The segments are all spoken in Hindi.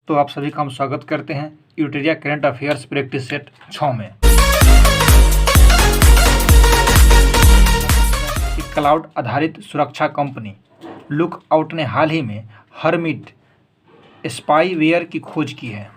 तो आप सभी का हम स्वागत करते हैं यूटेरिया करंट अफेयर्स प्रैक्टिस सेट 6 में। क्लाउड आधारित सुरक्षा कंपनी लुकआउट ने हाल ही में हर्मिट स्पाईवेयर की खोज की है।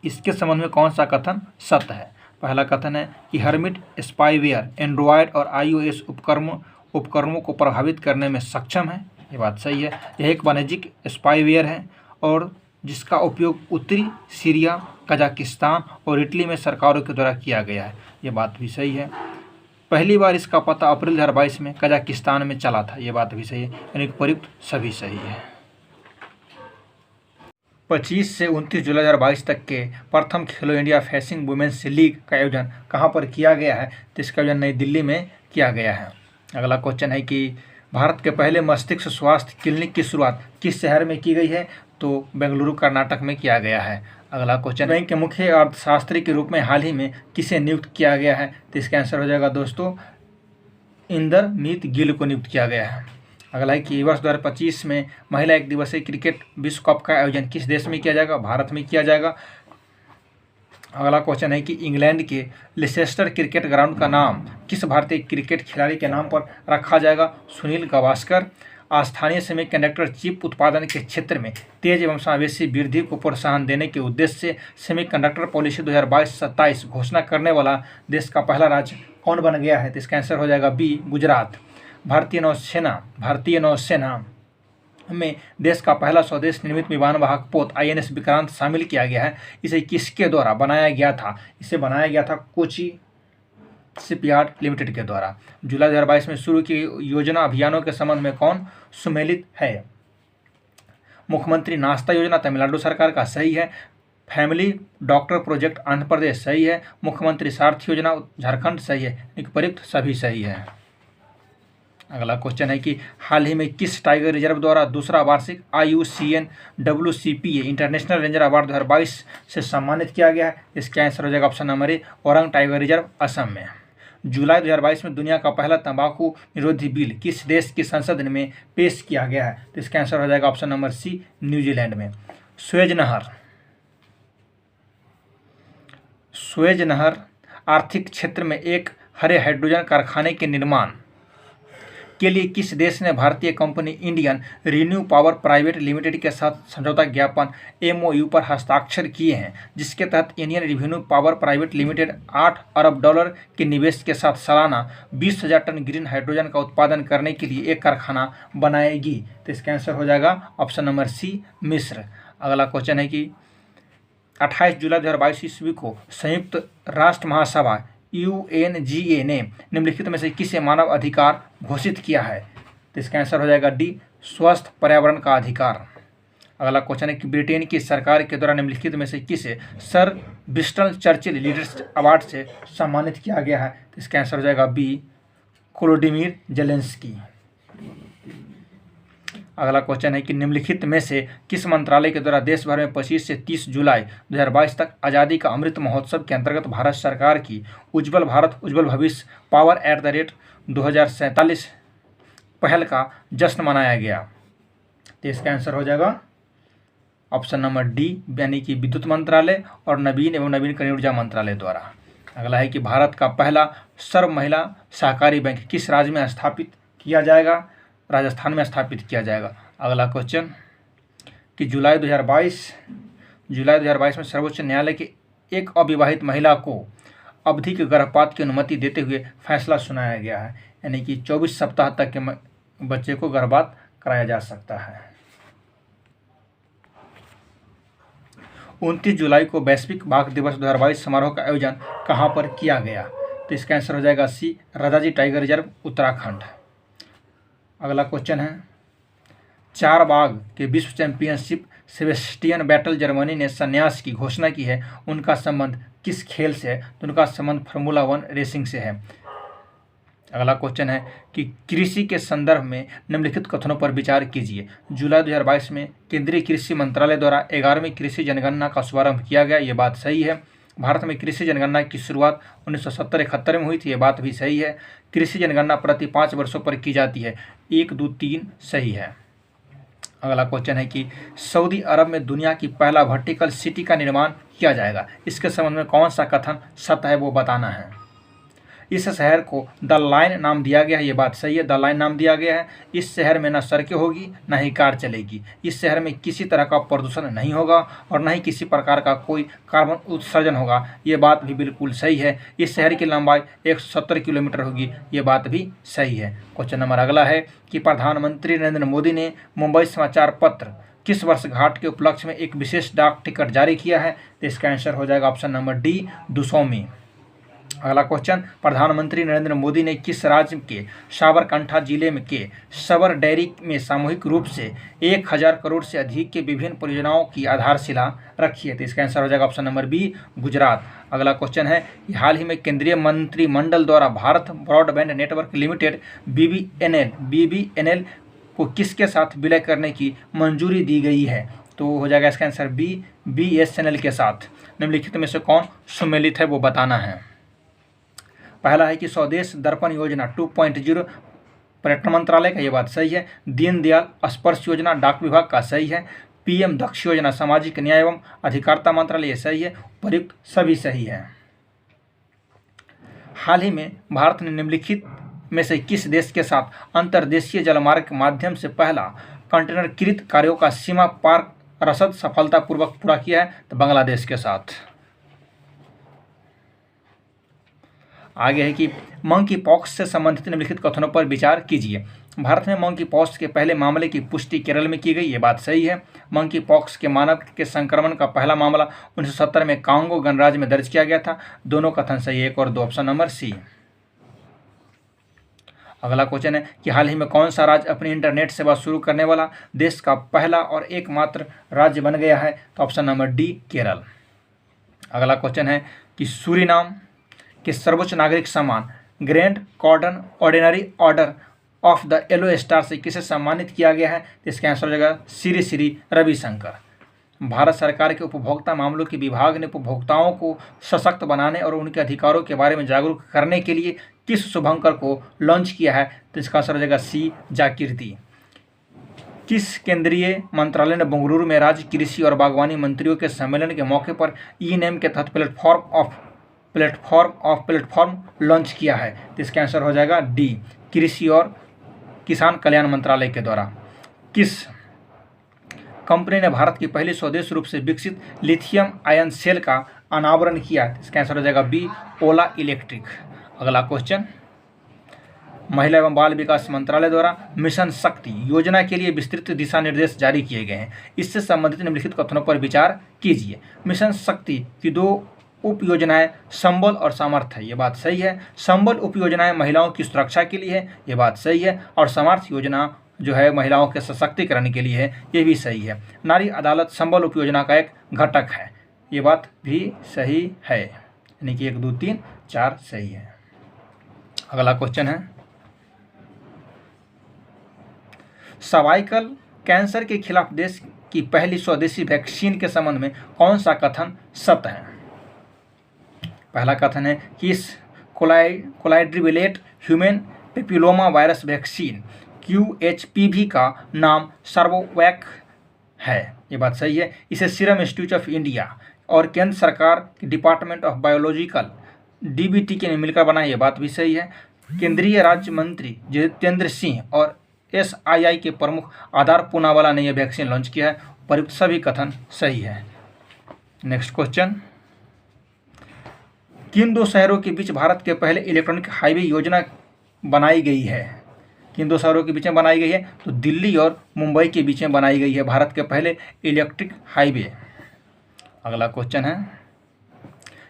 इसके संबंध में कौन सा कथन सत्य है? पहला कथन है कि हर्मिट स्पाईवेयर एंड्रॉयड और iOS उपकरणों को प्रभावित करने में सक्षम है। ये बात सही है। यह एक वाणिज्यिक स्पाईवेयर है और जिसका उपयोग उत्तरी सीरिया, कजाकिस्तान और इटली में सरकारों के द्वारा किया गया है। ये बात भी सही है। पहली बार इसका पता अप्रैल 2022 में कजाकिस्तान में चला था। ये बात भी सही है। यानी प्रयुक्त सभी सही है। 25 से 29 जुलाई 2022 तक के प्रथम खेलो इंडिया फेंसिंग वुमेन्स लीग का आयोजन कहाँ पर किया गया है? तो इसका आयोजन नई दिल्ली में किया गया है। अगला क्वेश्चन है कि भारत के पहले मस्तिष्क स्वास्थ्य क्लिनिक की शुरुआत किस शहर में की गई है? तो बेंगलुरु कर्नाटक में किया गया है। अगला क्वेश्चन, बैंक के मुख्य अर्थशास्त्री के रूप में हाल ही में किसे नियुक्त किया गया है? तो इसका आंसर हो जाएगा दोस्तों इंदरमीत गिल को नियुक्त किया गया है। अगला है कि वर्ष 2025 में महिला एक दिवसीय क्रिकेट विश्व कप का आयोजन किस देश में किया जाएगा? भारत में किया जाएगा। अगला क्वेश्चन है कि इंग्लैंड के लिसेस्टर क्रिकेट ग्राउंड का नाम किस भारतीय क्रिकेट खिलाड़ी के नाम पर रखा जाएगा? सुनील गावस्कर। स्थानीय सेमीकंडक्टर चिप उत्पादन के क्षेत्र में तेज एवं समावेशी वृद्धि को प्रोत्साहन देने के उद्देश्य से सेमीकंडक्टर पॉलिसी 2022-27 घोषणा करने वाला देश का पहला राज्य कौन बन गया है? तो इसका आंसर हो जाएगा बी, गुजरात। भारतीय नौसेना में देश का पहला स्वदेश निर्मित विमानवाहक पोत INS विक्रांत शामिल किया गया है। इसे किसके द्वारा बनाया गया था? इसे बनाया गया था कोची शिपयार्ड लिमिटेड के द्वारा। जुलाई 2022 में शुरू की योजना अभियानों के संबंध में कौन सुमेलित है? मुख्यमंत्री नाश्ता योजना तमिलनाडु सरकार का सही है। Family doctor project Andhra Pradesh सही है। मुख्यमंत्री सारथी योजना झारखंड सही है। प्रयुक्त सभी सही है। अगला क्वेश्चन है कि हाल ही में किस टाइगर रिजर्व द्वारा दूसरा वार्षिक IUCN WCPA international ranger award 2022 से सम्मानित किया गया है? इसका आंसर हो जाएगा option number A, orang tiger reserve Assam में। जुलाई 2022 में दुनिया का पहला तंबाकू निरोधी बिल किस देश की संसद में पेश किया गया है? तो इसका आंसर हो जाएगा ऑप्शन नंबर सी, न्यूजीलैंड में। सुएज नहर आर्थिक क्षेत्र में एक हरे हाइड्रोजन कारखाने के निर्माण के लिए किस देश ने भारतीय company Indian renew power private limited के साथ समझौता ज्ञापन MOU पर हस्ताक्षर किए हैं, जिसके तहत Indian renew power private limited $8 अरब के निवेश के साथ सालाना 20,000 टन ग्रीन हाइड्रोजन का उत्पादन करने के लिए एक कारखाना बनाएगी? तो इसका आंसर हो जाएगा ऑप्शन नंबर सी, मिस्र। अगला क्वेश्चन है कि 28 जुलाई 2022 ईस्वी को संयुक्त राष्ट्र महासभा UNGA ने निम्नलिखित में से किसे मानव अधिकार घोषित किया है? तो इसका आंसर हो जाएगा डी, स्वस्थ पर्यावरण का अधिकार। अगला क्वेश्चन है कि ब्रिटेन की सरकार के द्वारा निम्नलिखित में से किसे sir Winston Churchill leadership award से सम्मानित किया गया है? तो इसका आंसर हो जाएगा बी, वोलोडिमीर जेलेंस्की। अगला क्वेश्चन है कि निम्नलिखित में से किस मंत्रालय के द्वारा देश भर में 25 से 30 जुलाई 2022 तक आज़ादी का अमृत महोत्सव के अंतर्गत भारत सरकार की उज्ज्वल भारत उज्ज्वल भविष्य पावर एट द रेट 2047 पहल का जश्न मनाया गया? तो इसका आंसर हो जाएगा ऑप्शन नंबर डी, यानी कि विद्युत मंत्रालय और नवीन एवं नवीनकरणीय ऊर्जा मंत्रालय द्वारा। अगला है कि भारत का पहला सर्व महिला सहकारी बैंक किस राज्य में स्थापित किया जाएगा? राजस्थान में स्थापित किया जाएगा। अगला क्वेश्चन कि जुलाई 2022 में सर्वोच्च न्यायालय के एक अविवाहित महिला को अवधिक गर्भपात की अनुमति देते हुए फैसला सुनाया गया है, यानी कि 24 सप्ताह तक के बच्चे को गर्भपात कराया जा सकता है। 29 जुलाई को वैश्विक बाघ दिवस 2022 समारोह का आयोजन कहाँ पर किया गया? तो इसका आंसर हो जाएगा सी, राजाजी टाइगर रिजर्व उत्तराखंड। अगला क्वेश्चन है 4 बाघ के विश्व चैंपियनशिप सेबेस्टियन बैटल जर्मनी ने संन्यास की घोषणा की है, उनका संबंध किस खेल से है? तो उनका संबंध फार्मूला 1 रेसिंग से है। अगला क्वेश्चन है कि कृषि के संदर्भ में निम्नलिखित कथनों पर विचार कीजिए। जुलाई 2022 में केंद्रीय कृषि मंत्रालय द्वारा 11वीं कृषि जनगणना का शुभारंभ किया गया। ये बात सही है। भारत में कृषि जनगणना की शुरुआत 1970-71 में हुई थी। ये बात भी सही है। कृषि जनगणना प्रति 5 वर्षों पर की जाती है। 1, 2, 3 सही है। अगला क्वेश्चन है कि सऊदी अरब में दुनिया की पहला वर्टिकल सिटी का निर्माण किया जाएगा। इसके संबंध में कौन सा कथन सत्य है वो बताना है। इस शहर को द लाइन नाम दिया गया है, ये बात सही है, द लाइन नाम दिया गया है। इस शहर में न सड़कें होगी न ही कार चलेगी। इस शहर में किसी तरह का प्रदूषण नहीं होगा और न ही किसी प्रकार का कोई कार्बन उत्सर्जन होगा, ये बात भी बिल्कुल सही है। इस शहर की लंबाई 170 किलोमीटर होगी, ये बात भी सही है। क्वेश्चन नंबर अगला है कि प्रधानमंत्री नरेंद्र मोदी ने मुंबई समाचार पत्र किस वर्षगांठ के उपलक्ष्य में एक विशेष डाक टिकट जारी किया है? तो इसका आंसर हो जाएगा ऑप्शन नंबर डी, 200वीं। अगला क्वेश्चन, प्रधानमंत्री नरेंद्र मोदी ने किस राज्य के साबरकांठा जिले में के सबर डेयरी में सामूहिक रूप से 1000 करोड़ से अधिक के विभिन्न परियोजनाओं की आधारशिला रखी है? तो इसका आंसर हो जाएगा ऑप्शन नंबर बी, गुजरात। अगला क्वेश्चन है कि हाल ही में केंद्रीय मंत्रिमंडल द्वारा Bharat broadband network limited BBNL को किसके साथ विलय करने की मंजूरी दी गई है? तो हो जाएगा इसका आंसर बी, BSNL के साथ। निम्नलिखित में से कौन सम्मिलित है वो बताना है। पहला है कि स्वदेश दर्पण योजना 2.0 पर्यटन मंत्रालय का, ये बात सही है। दीनदयाल स्पर्श योजना डाक विभाग का, सही है। PM दक्ष योजना सामाजिक न्याय एवं अधिकारिता मंत्रालय, ये सही है। उपयुक्त सभी सही है। हाल ही में भारत ने निम्नलिखित में से किस देश के साथ अंतर्देशीय जलमार्ग के माध्यम से पहला कंटेनरकृत कार्यों का सीमा पार रसद सफलतापूर्वक पूरा किया है? तो बांग्लादेश के साथ। आगे है कि मंकी पॉक्स से संबंधित निम्नलिखित कथनों पर विचार कीजिए। भारत में मंकी पॉक्स के पहले मामले की पुष्टि केरल में की गई, ये बात सही है। मंकी पॉक्स के मानव के संक्रमण का पहला मामला 1970 में कांगो गणराज्य में दर्ज किया गया था। दोनों कथन सही है, 1 और 2, ऑप्शन नंबर सी। अगला क्वेश्चन है कि हाल ही में कौन सा राज्य अपनी इंटरनेट सेवा शुरू करने वाला देश का पहला और एकमात्र राज्य बन गया है? तो ऑप्शन नंबर डी, केरल। अगला क्वेश्चन है कि सूरीनाम के सर्वोच्च नागरिक सम्मान grand cordon ordinary order of the yellow star से किसे सम्मानित किया गया है? तो इसका आंसर हो जाएगा श्री श्री रविशंकर। भारत सरकार के उपभोक्ता मामलों के विभाग ने उपभोक्ताओं को सशक्त बनाने और उनके अधिकारों के बारे में जागरूक करने के लिए किस शुभंकर को लॉन्च किया है? तो इसका आंसर हो जाएगा सी, जाकिरती। किस केंद्रीय मंत्रालय ने बेंगलुरु में राज्य कृषि और बागवानी मंत्रियों के सम्मेलन के मौके पर ई-नेम के तहत प्लेटफॉर्म लॉन्च किया है? तो इसका आंसर हो जाएगा डी, कृषि और किसान कल्याण मंत्रालय के द्वारा। किस कंपनी ने भारत की पहली स्वदेश रूप से विकसित लिथियम आयन सेल का अनावरण किया? इसका आंसर हो जाएगा बी, ओला इलेक्ट्रिक। अगला क्वेश्चन, महिला एवं बाल विकास मंत्रालय द्वारा मिशन शक्ति योजना के लिए विस्तृत दिशा निर्देश जारी किए गए हैं। इससे संबंधित निम्नलिखित कथनों पर विचार कीजिए। मिशन शक्ति की 2 उप योजनाएं संबल और सामर्थ्य है, ये बात सही है। संबल उप योजनाएं महिलाओं की सुरक्षा के लिए है, ये बात सही है। और सामर्थ्य योजना जो है महिलाओं के सशक्तिकरण के लिए है, ये भी सही है। नारी अदालत संबल उप योजना का एक घटक है, ये बात भी सही है। यानी कि 1, 2, 3, 4 सही है। अगला क्वेश्चन है, सर्वाइकल कैंसर के खिलाफ देश की पहली स्वदेशी वैक्सीन के संबंध में कौन सा कथन सत्य है? पहला कथन है कि इस quadrivalent human papilloma virus vaccine QHPV का नाम सर्वोवैक है, ये बात सही है। इसे सीरम इंस्टीट्यूट ऑफ इंडिया और केंद्र सरकार के डिपार्टमेंट ऑफ बायोलॉजिकल DBT के मिलकर बना, ये बात भी सही है। केंद्रीय राज्य मंत्री जितेंद्र सिंह और SII के प्रमुख आधार पूनावाला ने यह वैक्सीन लॉन्च किया है। पर सभी कथन सही है। नेक्स्ट क्वेश्चन, किन 2 शहरों के बीच भारत के पहले इलेक्ट्रॉनिक हाईवे योजना बनाई गई है? किन 2 शहरों के बीच में बनाई गई है? तो दिल्ली और मुंबई के बीच में बनाई गई है भारत के पहले इलेक्ट्रिक हाईवे। अगला क्वेश्चन है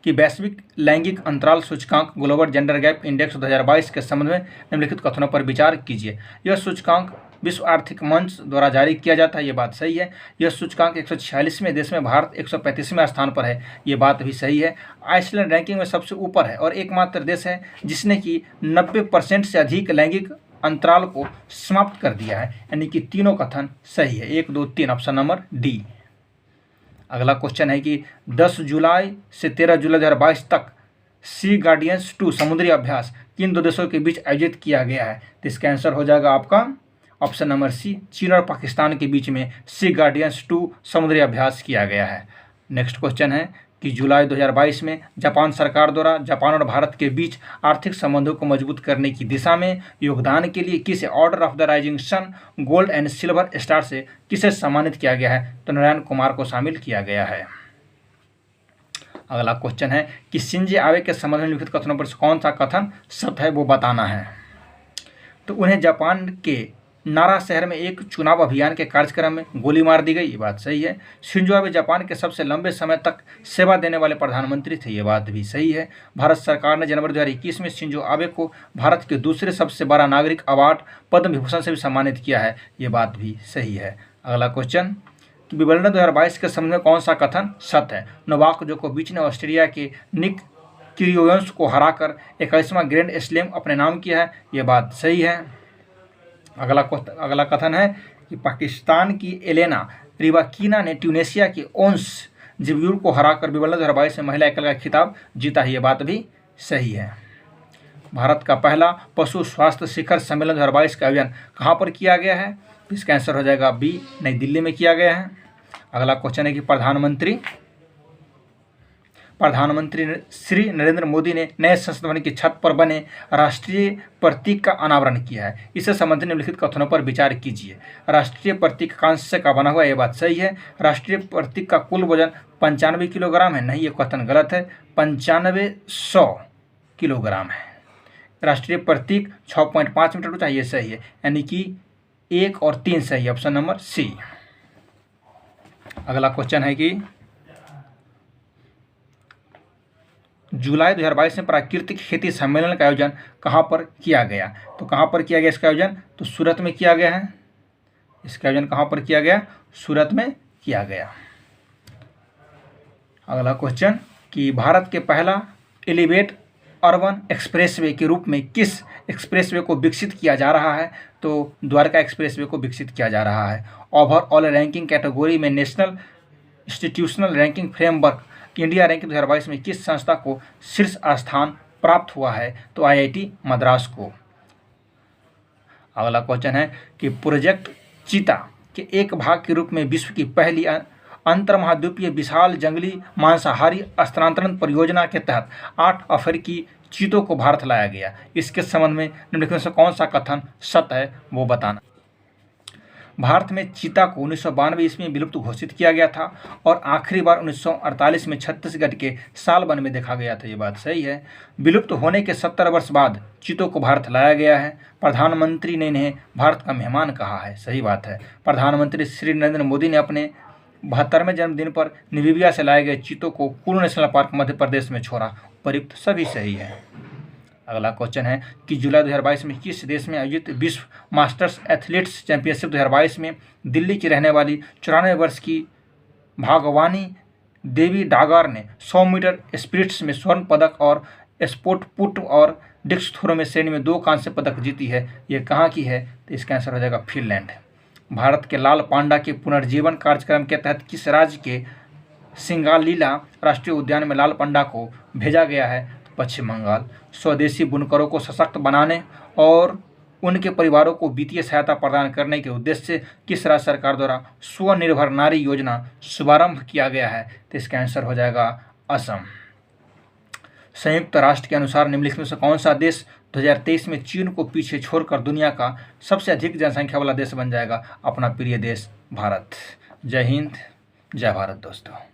कि वैश्विक लैंगिक अंतराल सूचकांक ग्लोबल जेंडर गैप इंडेक्स 2022 के संबंध में निम्नलिखित कथनों पर विचार कीजिए। यह सूचकांक विश्व आर्थिक मंच द्वारा जारी किया जाता है, ये बात सही है। यह सूचकांक 146वें देश में, भारत 135वें स्थान पर है, ये बात भी सही है। आइसलैंड रैंकिंग में सबसे ऊपर है और एकमात्र देश है जिसने कि 90% से अधिक लैंगिक अंतराल को समाप्त कर दिया है। यानी कि तीनों कथन सही है, 1, 2, 3, ऑप्शन नंबर डी। अगला क्वेश्चन है कि 10 जुलाई से 13 जुलाई 2022 तक सी गार्डियंस 2 समुद्री अभ्यास किन 2 देशों के बीच आयोजित किया गया है? तो इसका आंसर हो जाएगा आपका ऑप्शन नंबर सी, चीन और पाकिस्तान के बीच में सी गार्डियंस 2 समुद्री अभ्यास किया गया है। नेक्स्ट क्वेश्चन है कि जुलाई 2022 में जापान सरकार द्वारा जापान और भारत के बीच आर्थिक संबंधों को मजबूत करने की दिशा में योगदान के लिए किसे order of the rising sun gold and silver star से किसे सम्मानित किया गया है? तो नारायण कुमार को शामिल किया गया है। अगला क्वेश्चन है कि शिंजो आबे के संबंध में लिखित कथनों पर कौन सा कथन सत्य है वो बताना है। तो उन्हें जापान के नारा शहर में एक चुनाव अभियान के कार्यक्रम में गोली मार दी गई, ये बात सही है। शिंजो आबे जापान के सबसे लंबे समय तक सेवा देने वाले प्रधानमंत्री थे, ये बात भी सही है। भारत सरकार ने जनवरी 2021 में शिंजो आबे को भारत के दूसरे सबसे बड़ा नागरिक अवार्ड पद्म विभूषण से भी सम्मानित किया है, ये बात भी सही है। अगला क्वेश्चन कि विंबलडन 2022 के संबंध में कौन सा कथन सत्य है? नोवाक जोकोविच ने ऑस्ट्रेलिया के निक किर्गियोस को हराकर 21वां ग्रैंड स्लैम अपने नाम किया है, ये बात सही है। अगला कथन है कि पाकिस्तान की एलेना रिबाकिना ने ट्यूनीशिया की ओंस जिब्यूर को हराकर विंबलडन 2022 में महिला एकल का खिताब जीता है, ये बात भी सही है। भारत का पहला पशु स्वास्थ्य शिखर सम्मेलन 2022 का आयोजन कहाँ पर किया गया है? इसका आंसर हो जाएगा बी, नई दिल्ली में किया गया है। अगला क्वेश्चन है कि प्रधानमंत्री श्री नरेंद्र मोदी ने नए संसद भवन की छत पर बने राष्ट्रीय प्रतीक का अनावरण किया है, इससे संबंधित निम्नलिखित कथनों पर विचार कीजिए। राष्ट्रीय प्रतीक कांस्य का बना हुआ, यह बात सही है। राष्ट्रीय प्रतीक का कुल वजन 95 किलोग्राम है, नहीं, ये कथन गलत है, 9500 किलोग्राम है। राष्ट्रीय प्रतीक 6.5 मीटर ऊंचा, ये सही है, यानी कि 1 और 3 सही, ऑप्शन नंबर सी। अगला क्वेश्चन है कि जुलाई 2022 में प्राकृतिक खेती सम्मेलन का आयोजन कहाँ पर किया गया? तो कहाँ पर किया गया इसका आयोजन? तो सूरत में किया गया है। इसका आयोजन कहाँ पर किया गया? सूरत में किया गया। अगला क्वेश्चन कि भारत के पहला एलिवेट अर्बन एक्सप्रेसवे के रूप में किस एक्सप्रेसवे को विकसित किया जा रहा है? तो द्वारका एक्सप्रेसवे को विकसित किया जा रहा है। ओवरऑल रैंकिंग कैटेगरी में national institutional ranking framework India ranking 2022 में किस संस्था को शीर्ष स्थान प्राप्त हुआ है? तो IIT मद्रास को। अगला क्वेश्चन है कि प्रोजेक्ट चीता के एक भाग के रूप में विश्व की पहली अंतर्महाद्वीपीय विशाल जंगली मांसाहारी स्थानांतरण परियोजना के तहत 8 अफ्रीकी चीतों को भारत लाया गया, इसके संबंध में निम्नलिखित में से कौन सा कथन सत्य है वो बताना। भारत में चीता को 1992 ईस्वी में विलुप्त घोषित किया गया था और आखिरी बार 1948 में छत्तीसगढ़ के सालबन में देखा गया था, ये बात सही है। विलुप्त होने के 70 वर्ष बाद चीतों को भारत लाया गया है। प्रधानमंत्री ने इन्हें भारत का मेहमान कहा है, सही बात है। प्रधानमंत्री श्री नरेंद्र मोदी ने अपने 72वें जन्मदिन पर नामीबिया से लाए गए चीतों को कुल्लू नेशनल पार्क मध्य प्रदेश में छोड़ा, उपयुक्त सभी सही है। अगला क्वेश्चन है कि जुलाई 2022 में किस देश में आयोजित विश्व मास्टर्स एथलीट्स चैंपियनशिप 2022 में दिल्ली की रहने वाली 94 वर्ष की भागवानी देवी डागर ने 100 मीटर स्प्रिंट्स में स्वर्ण पदक और स्पोर्ट पुट और डिस्क थ्रो में श्रेणी में 2 कांस्य पदक जीती है, ये कहाँ की है? तो इसका आंसर हो जाएगा फिनलैंड। भारत के लाल पांडा के पुनर्जीवन कार्यक्रम के तहत किस राज्य के सिंगालीला राष्ट्रीय उद्यान में लाल पांडा को भेजा गया है? पश्चिम बंगाल। स्वदेशी बुनकरों को सशक्त बनाने और उनके परिवारों को वित्तीय सहायता प्रदान करने के उद्देश्य से किस राज्य सरकार द्वारा स्वनिर्भर नारी योजना शुभारंभ किया गया है? तो इसका आंसर हो जाएगा असम। संयुक्त राष्ट्र के अनुसार निम्नलिखित में से कौन सा देश 2023 में चीन को पीछे छोड़कर दुनिया का सबसे अधिक जनसंख्या वाला देश बन जाएगा? अपना प्रिय देश भारत। जय हिंद, जय भारत दोस्तों।